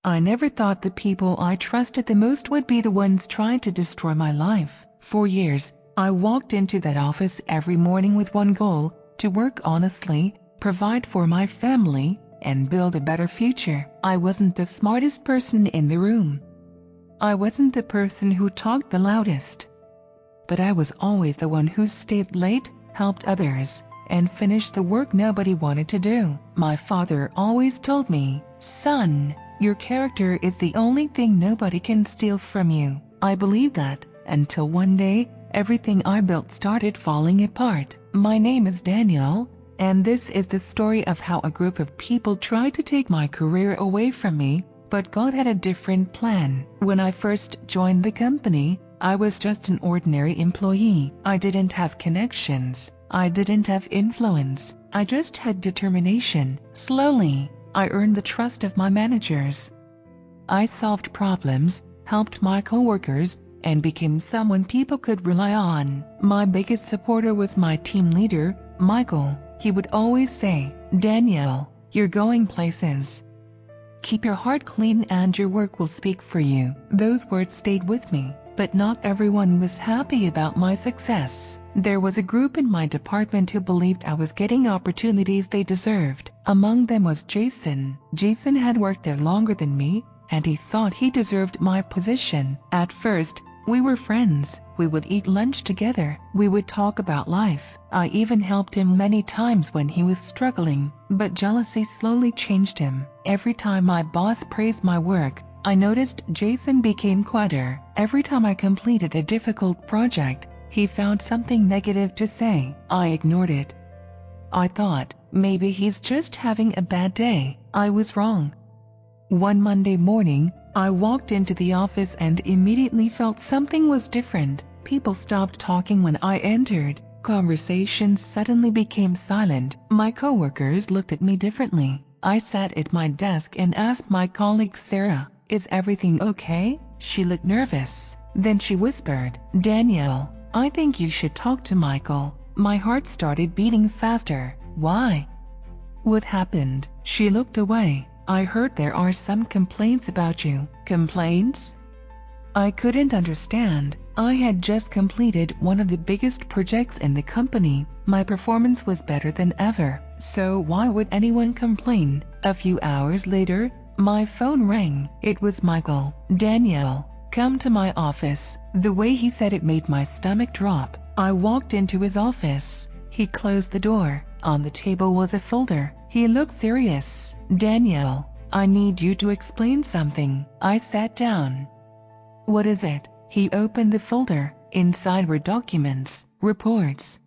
I never thought the people I trusted the most would be the ones trying to destroy my life. For years, I walked into that office every morning with one goal: to work honestly, provide for my family, and build a better future. I wasn't the smartest person in the room. I wasn't the person who talked the loudest. But I was always the one who stayed late, helped others, and finished the work nobody wanted to do. My father always told me, "Son, your character is the only thing nobody can steal from you." I believed that, until one day, everything I built started falling apart. My name is Daniel, and this is the story of how a group of people tried to take my career away from me, but God had a different plan. When I first joined the company, I was just an ordinary employee. I didn't have connections. I didn't have influence. I just had determination. Slowly, I earned the trust of my managers. I solved problems, helped my coworkers, and became someone people could rely on. My biggest supporter was my team leader, Michael. He would always say, "Danielle, you're going places. Keep your heart clean and your work will speak for you." Those words stayed with me, but not everyone was happy about my success. There was a group in my department who believed I was getting opportunities they deserved. Among them was Jason. Jason had worked there longer than me, and he thought he deserved my position. At first, we were friends. We would eat lunch together. We would talk about life. I even helped him many times when he was struggling. But jealousy slowly changed him. Every time my boss praised my work, I noticed Jason became quieter. Every time I completed a difficult project, he found something negative to say. I ignored it. I thought, maybe he's just having a bad day. I was wrong. One Monday morning, I walked into the office and immediately felt something was different. People stopped talking when I entered. Conversations suddenly became silent. My coworkers looked at me differently. I sat at my desk and asked my colleague Sarah, "Is everything okay?" She looked nervous. Then she whispered, "Danielle, I think you should talk to Michael." My heart started beating faster. "Why? What happened?" She looked away. "I heard there are some complaints about you." "Complaints?" I couldn't understand. I had just completed one of the biggest projects in the company. My performance was better than ever. So why would anyone complain? A few hours later, my phone rang. It was Michael. "Danielle, come to my office." The way he said it made my stomach drop. I walked into his office. He closed the door. On the table was a folder. He looked serious. "Danielle, I need you to explain something." I sat down. "What is it?" He opened the folder. Inside were documents, reports,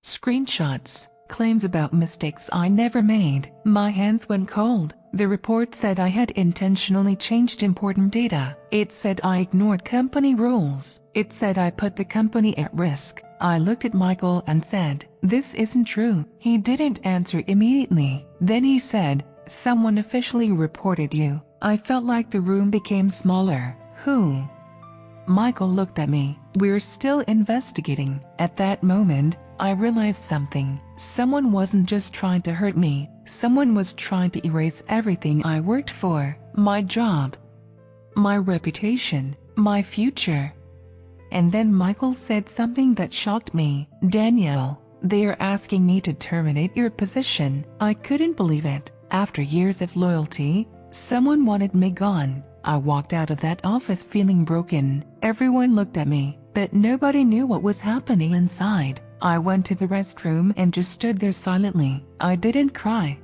screenshots, claims about mistakes I never made. My hands went cold. The report said I had intentionally changed important data. It said I ignored company rules. It said I put the company at risk. I looked at Michael and said, "This isn't true." He didn't answer immediately. Then he said, "Someone officially reported you." I felt like the room became smaller. "Who?" Michael looked at me. "We're still investigating." At that moment, I realized something. Someone wasn't just trying to hurt me. Someone was trying to erase everything I worked for. My job, my reputation, my future. And then Michael said something that shocked me. "Danielle, they are asking me to terminate your position." I couldn't believe it. After years of loyalty, someone wanted me gone. I walked out of that office feeling broken. Everyone looked at me, but nobody knew what was happening inside. I went to the restroom and just stood there silently. I didn't cry.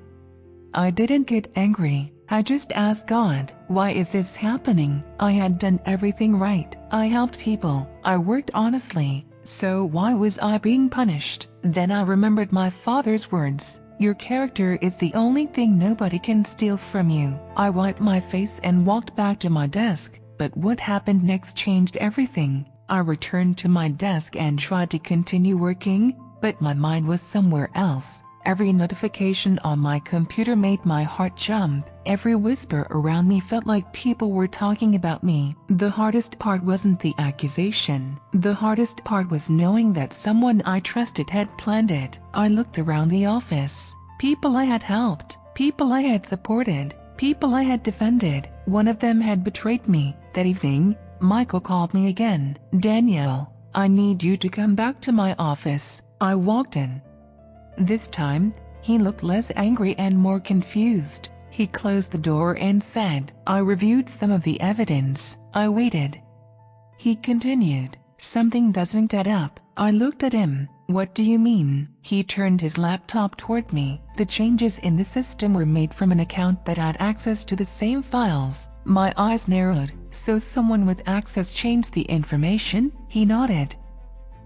I didn't get angry. I just asked God, "Why is this happening?" I had done everything right. I helped people. I worked honestly. So why was I being punished? Then I remembered my father's words. "Your character is the only thing nobody can steal from you." I wiped my face and walked back to my desk. But what happened next changed everything. I returned to my desk and tried to continue working, but my mind was somewhere else. Every notification on my computer made my heart jump. Every whisper around me felt like people were talking about me. The hardest part wasn't the accusation. The hardest part was knowing that someone I trusted had planned it. I looked around the office. People I had helped, people I had supported, People I had defended. One of them had betrayed me. That evening, Michael called me again. "Danielle, I need you to come back to my office." I walked in. This time, he looked less angry and more confused. He closed the door and said, "I reviewed some of the evidence." I waited. He continued, "Something doesn't add up." I looked at him. "What do you mean?" He turned his laptop toward me. The changes in the system were made from an account that had access to the same files. My eyes narrowed. "So someone with access changed the information?" He nodded.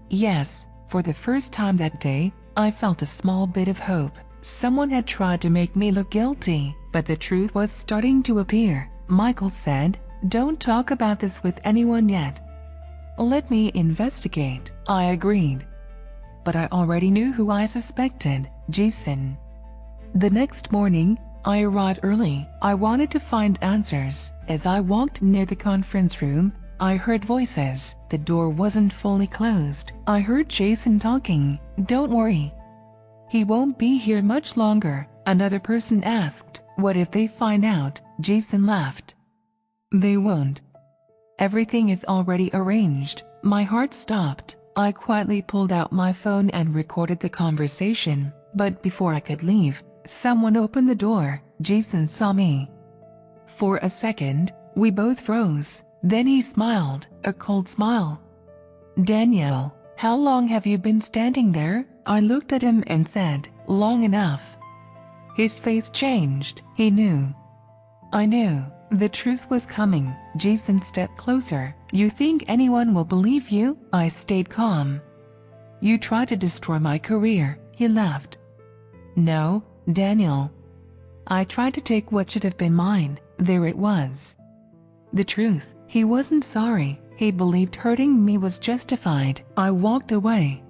"Yes." For the first time that day, I felt a small bit of hope. Someone had tried to make me look guilty, but the truth was starting to appear. Michael said, "Don't talk about this with anyone yet. Let me investigate." I agreed. But I already knew who I suspected: Jason. The next morning, I arrived early. I wanted to find answers. As I walked near the conference room, I heard voices. The door wasn't fully closed. I heard Jason talking. "Don't worry. He won't be here much longer." Another person asked, "What if they find out?" Jason laughed. "They won't. Everything is already arranged." My heart stopped. I quietly pulled out my phone and recorded the conversation. But before I could leave, someone opened the door. Jason saw me. For a second, we both froze. Then he smiled, a cold smile. "Danielle, how long have you been standing there?" I looked at him and said, "Long enough." His face changed. He knew. I knew. The truth was coming. Jason stepped closer. "You think anyone will believe you?" I stayed calm. "You tried to destroy my career." He laughed. "No, Daniel. I tried to take what should have been mine." There it was. The truth. He wasn't sorry. He believed hurting me was justified. I walked away.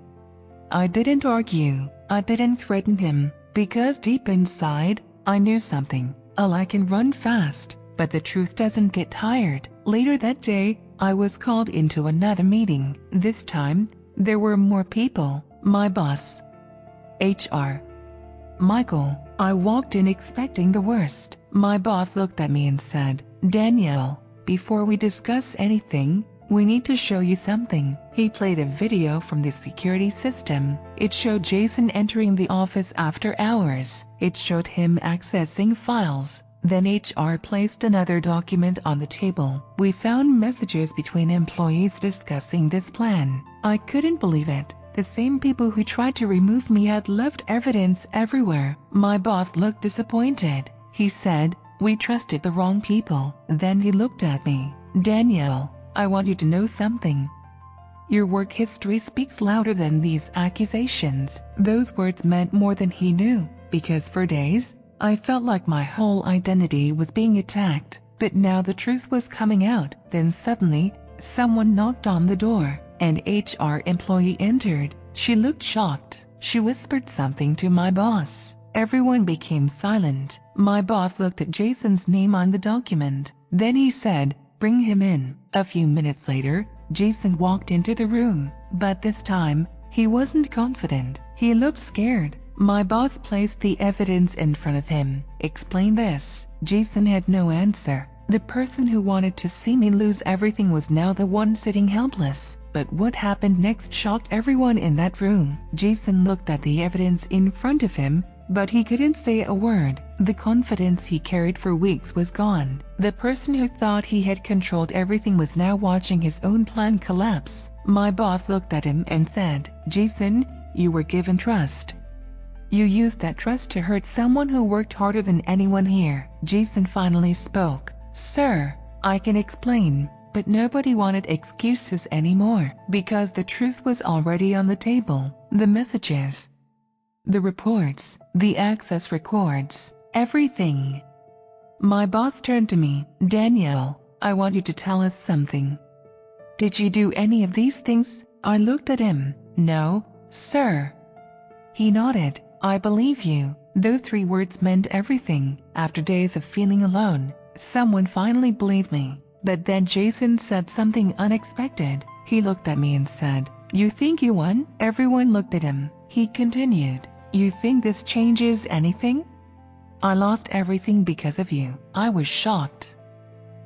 I didn't argue. I didn't threaten him, because deep inside, I knew something. A lie can run fast, but the truth doesn't get tired. Later that day, I was called into another meeting. This time, there were more people. My boss, HR, Michael. I walked in expecting the worst. My boss looked at me and said, "Danielle, before we discuss anything, we need to show you something." He played a video from the security system. It showed Jason entering the office after hours. It showed him accessing files. Then HR placed another document on the table. We found messages between employees discussing this plan. I couldn't believe it. The same people who tried to remove me had left evidence everywhere. My boss looked disappointed. He said, "We trusted the wrong people." Then he looked at me. "Danielle, I want you to know something. Your work history speaks louder than these accusations." Those words meant more than he knew, because for days, I felt like my whole identity was being attacked. But now the truth was coming out. Then suddenly, someone knocked on the door. An HR employee entered. She looked shocked. She whispered something to my boss. Everyone became silent. My boss looked at Jason's name on the document. Then he said, "Bring him in." A few minutes later, Jason walked into the room. But this time, he wasn't confident. He looked scared. My boss placed the evidence in front of him. "Explain this." Jason had no answer. The person who wanted to see me lose everything was now the one sitting helpless. But what happened next shocked everyone in that room. Jason looked at the evidence in front of him, but he couldn't say a word. The confidence he carried for weeks was gone. The person who thought he had controlled everything was now watching his own plan collapse. My boss looked at him and said, "Jason, you were given trust. You used that trust to hurt someone who worked harder than anyone here." Jason finally spoke. "Sir, I can explain." But nobody wanted excuses anymore, because the truth was already on the table. The messages, the reports, the access records, everything. My boss turned to me. "Danielle, I want you to tell us something. Did you do any of these things?" I looked at him. "No, sir." He nodded. "I believe you." Those 3 words meant everything. After days of feeling alone, someone finally believed me. But then Jason said something unexpected. He looked at me and said, "You think you won?" Everyone looked at him. He continued, "You think this changes anything?" I lost everything because of you. I was shocked.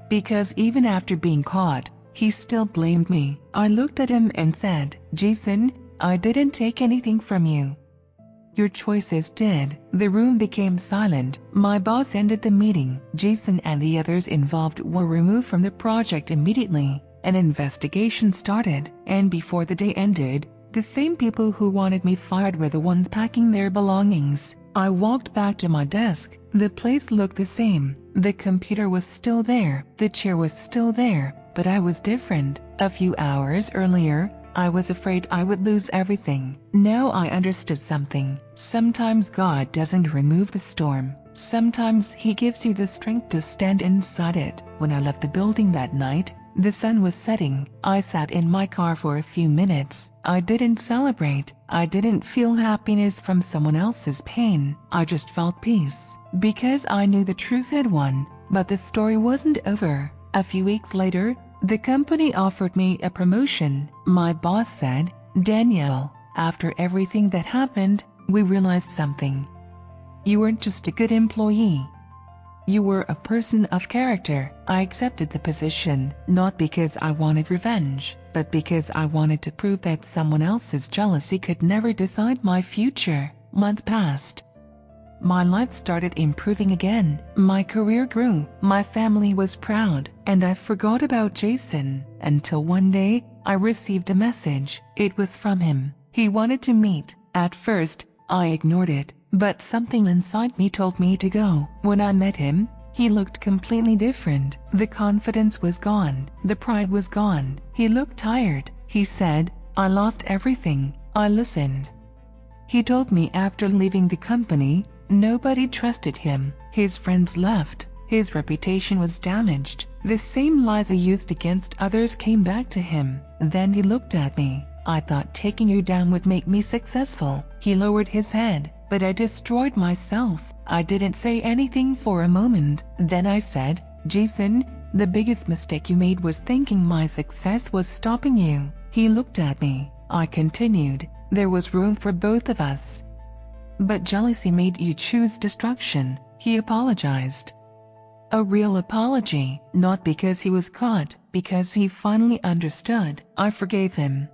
Because even after being caught, he still blamed me. I looked at him and said, Jason, I didn't take anything from you. Your choices did. The room became silent. My boss ended the meeting. Jason and the others involved were removed from the project immediately. An investigation started, and before the day ended, the same people who wanted me fired were the ones packing their belongings. I walked back to my desk. The place looked the same. The computer was still there. The chair was still there, but I was different. A few hours earlier, I was afraid I would lose everything. Now I understood something. Sometimes God doesn't remove the storm. Sometimes He gives you the strength to stand inside it. When I left the building that night, the sun was setting. I sat in my car for a few minutes. I didn't celebrate. I didn't feel happiness from someone else's pain. I just felt peace. Because I knew the truth had won. But the story wasn't over. A few weeks later, the company offered me a promotion. My boss said, Danielle, after everything that happened, we realized something. You weren't just a good employee. You were a person of character. I accepted the position, not because I wanted revenge, but because I wanted to prove that someone else's jealousy could never decide my future. Months passed. My life started improving again. My career grew. My family was proud. And I forgot about Jason until one day I received a message. It was from him. He wanted to meet. At first, I ignored it, but something inside me told me to go. When I met him, he looked completely different. The confidence was gone. The pride was gone. He looked tired. He said, I lost everything. I listened. He told me after leaving the company, nobody trusted him. His friends left. His reputation was damaged. The same lies he used against others came back to him. Then he looked at me. I thought taking you down would make me successful. He lowered his head, but I destroyed myself. I didn't say anything for a moment. Then I said, Jason, the biggest mistake you made was thinking my success was stopping you. He looked at me. I continued, there was room for both of us. But jealousy made you choose destruction. He apologized. A real apology, not because he was caught, because he finally understood. I forgave him.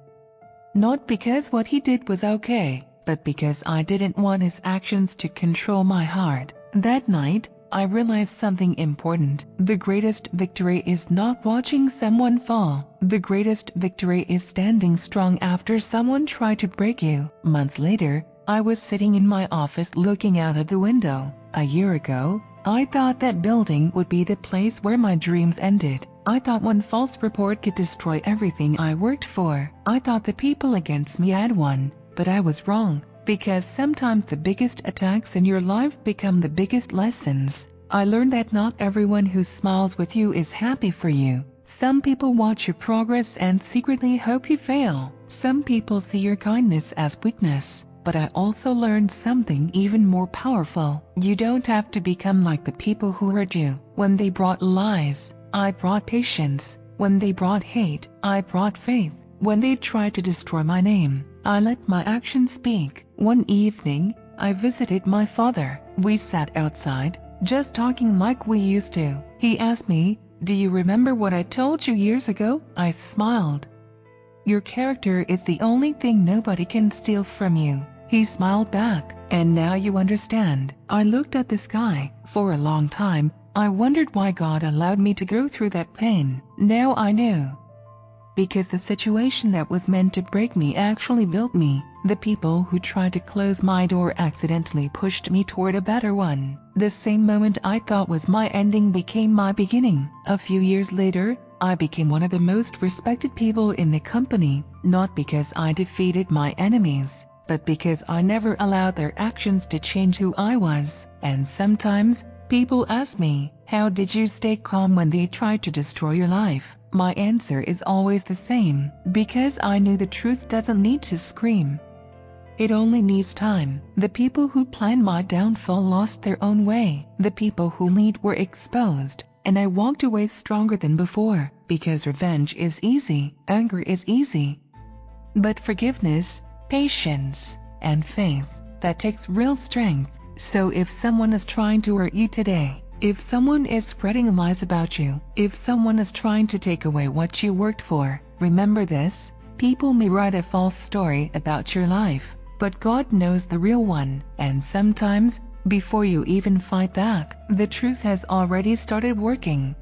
Not because what he did was okay, but because I didn't want his actions to control my heart. That night, I realized something important. The greatest victory is not watching someone fall. The greatest victory is standing strong after someone tried to break you. Months later, I was sitting in my office looking out of the window. A year ago, I thought that building would be the place where my dreams ended. I thought one false report could destroy everything I worked for. I thought the people against me had won, but I was wrong. Because sometimes the biggest attacks in your life become the biggest lessons. I learned that not everyone who smiles with you is happy for you. Some people watch your progress and secretly hope you fail. Some people see your kindness as weakness. But I also learned something even more powerful. You don't have to become like the people who hurt you. When they brought lies, I brought patience. When they brought hate, I brought faith. When they tried to destroy my name, I let my actions speak. One evening, I visited my father. We sat outside, just talking like we used to. He asked me, "Do you remember what I told you years ago?" I smiled. "Your character is the only thing nobody can steal from you." He smiled back, "And now you understand." I looked at the sky. For a long time, I wondered why God allowed me to go through that pain. Now I knew. Because the situation that was meant to break me actually built me. The people who tried to close my door accidentally pushed me toward a better one. The same moment I thought was my ending became my beginning. A few years later, I became one of the most respected people in the company, not because I defeated my enemies, but because I never allowed their actions to change who I was. And sometimes, people ask me, how did you stay calm when they tried to destroy your life? My answer is always the same, because I knew the truth doesn't need to scream. It only needs time. The people who planned my downfall lost their own way. The people who lead were exposed, and I walked away stronger than before, because revenge is easy, anger is easy. But forgiveness, patience, and faith, that takes real strength. So if someone is trying to hurt you today, if someone is spreading lies about you, if someone is trying to take away what you worked for, remember this: people may write a false story about your life, but God knows the real one, and sometimes, before you even fight back, the truth has already started working.